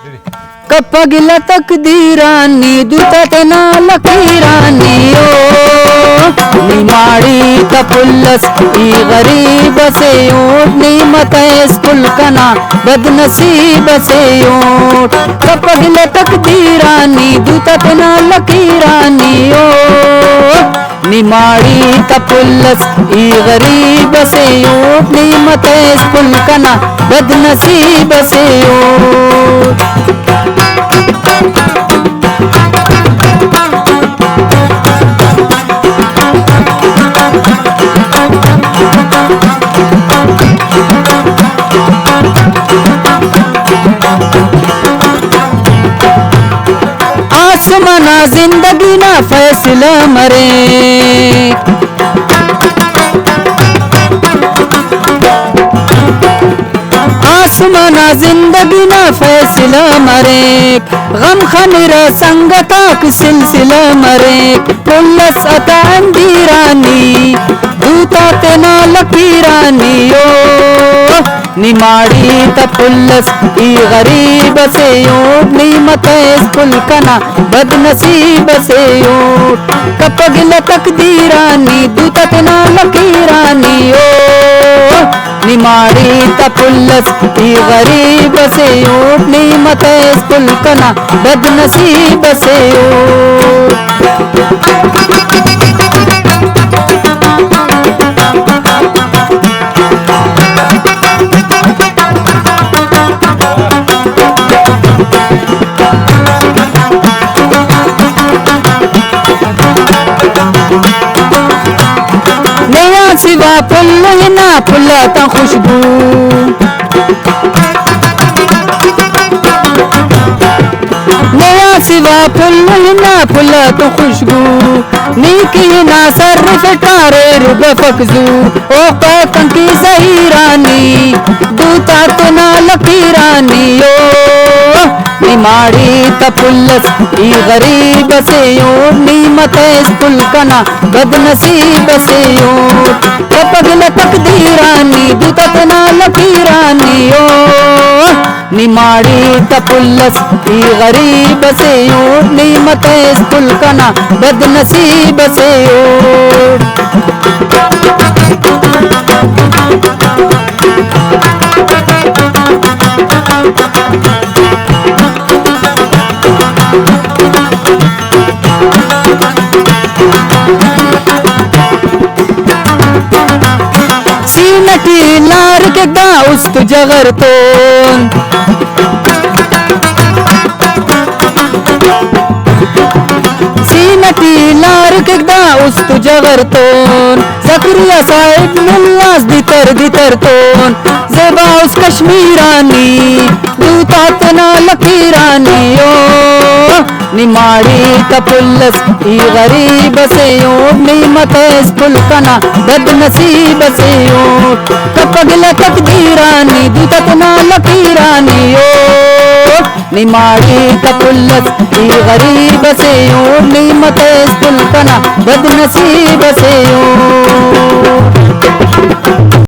kappa गिला तकदीरानी दूतात ना लकीरानी ओ नी माड़ी तपुल्लस ई गरीब से ऊट नी मतैस पुलकना बदनसीब से ऊट कप्पा गिला तकदीरानी दूतात ना लकीरानी ओ नी माड़ी तपुल्लस ई गरीब से ऊट नी मतैस पुलकना बदनसीब से ऊट आसमाना जिंदगी ना फैसला मरे आसमाना जिंदगी ना फैसला मरे गम खनिरा संगता की सिलसिला मरे पुल्लस अता अंदीरानी दूता तेना लकीरानी ओ निमाड़ी तपुल्लस ई गरीब से ऊट नी मतैस पुलकना बदनसीब से ऊट कप्पा गिला तकदीरानी दूता तेना लकीरानी ओ निमाड़ी तपुल्लस ई गरीब से ऊट नी मतैस पुलकना बदनसीब से ऊट सिवा फुल ना फुलता खुशबू नया सिवा फुल ना फुलता खुशबू नीकी ना सर फटारे रुब फकजू ओ पतंग की सही रानी दूता तो ना लकीरानी ओ निमाड़ी तपुल्लस ई गरीब से ऊट नी मतैस पुलकना बदनसीब से ऊट कप्पा गिला तकदीरानी दूता तेना लकीरानी ओ निमाड़ी तपुल्लस ई गरीब से ऊट नी मतैस पुलकना बदनसीब से ऊट सीनटी लार के दा उस्त जगर तोन सीनटी लार के दा उस्त जगर तोन ज़करिया साहिब मुल्लास दितर तोन ज़ेबा उस कश्मीरानी दूता तेना लकीरानी ओ निमाड़ी तपुल्लस ई गरीब से ऊट नी मतैस पुलकना बदनसीब से ऊट कप्पा गिला तकदीरानी दूता तेना लकीरानी ओ निमाड़ी तपुल्लस ई गरीब से ऊट नी मतैस पुलकना बदनसीब से ऊट